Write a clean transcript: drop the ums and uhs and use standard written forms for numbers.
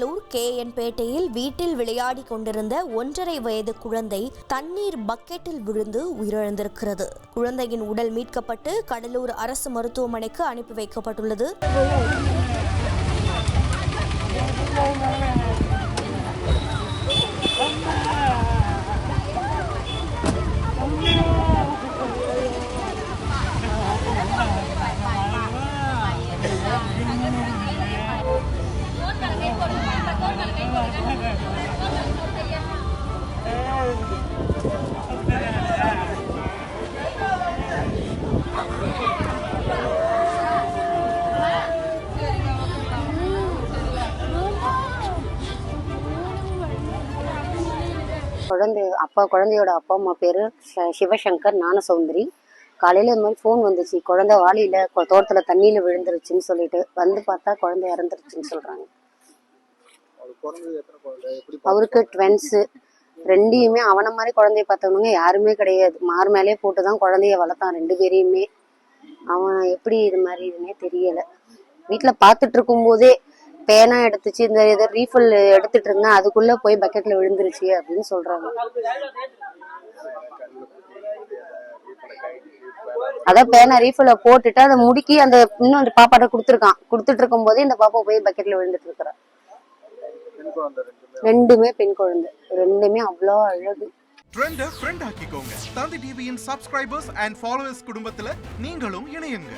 Cuddalore KN பேட்டையில் வீட்டில் விளையாடி கொண்டிருந்த 1.5 வயது குழந்தை தண்ணீர் பக்கெட்டில் விழுந்து உயிரிழந்திருக்கிறது. குழந்தையின் உடல் மீட்கப்பட்டு கடலூர் அரசு மருத்துவமனைக்கு அனுப்பி வைக்கப்பட்டுள்ளது. குழந்தையோட அப்பா அம்மா பேரு சிவசங்கர், ஞானசௌந்தரி. காலையில இந்த மாதிரி ஃபோன் வந்துச்சு, குழந்தை வாளியில தோட்டத்துல தண்ணியில விழுந்துருச்சுன்னு சொல்லிட்டு வந்து பார்த்தா குழந்தை இறந்துருச்சுன்னு சொல்றாங்க. அவருக்கு ட்வின்ஸ், ரெண்டையுமே அவனை மாதிரி குழந்தைய பார்த்தவனுங்க யாருமே கிடையாது. மார் மேலே போட்டுதான் குழந்தைய வளர்த்தான் 2 பேரையுமே. அவன் எப்படி இது மாதிரி இதுன்னே தெரியல. வீட்டுல பாத்துட்டு இருக்கும் போதே பேனா எடுத்துச்சு, இந்த ஏதோ ரீஃபில் எடுத்துட்டு இருந்தேன், அதுக்குள்ள போய் பக்கெட்ல விழுந்துருச்சு அப்படின்னு சொல்றாங்க. அதான் பேனா ரீஃபில போட்டுட்டு அதை முடுக்கி அந்த இன்னும் அந்த பாப்பாட்ட கொடுத்துட்டு இருக்கும் போதே இந்த பாப்பா போய் பக்கெட்ல விழுந்துட்டு இருக்கிறா. 2மே பெண் குழந்தை, 2மே அவ்வளோ அழகு. ட்ரெண்ட ஃப்ரெண்ட் ஆக்கிக்கோங்க. தந்தி டிவியின் சப்ஸ்கிரைபர்ஸ் அண்ட் ஃபாலோவர்ஸ் குடும்பத்துல நீங்களும் இணையுங்க.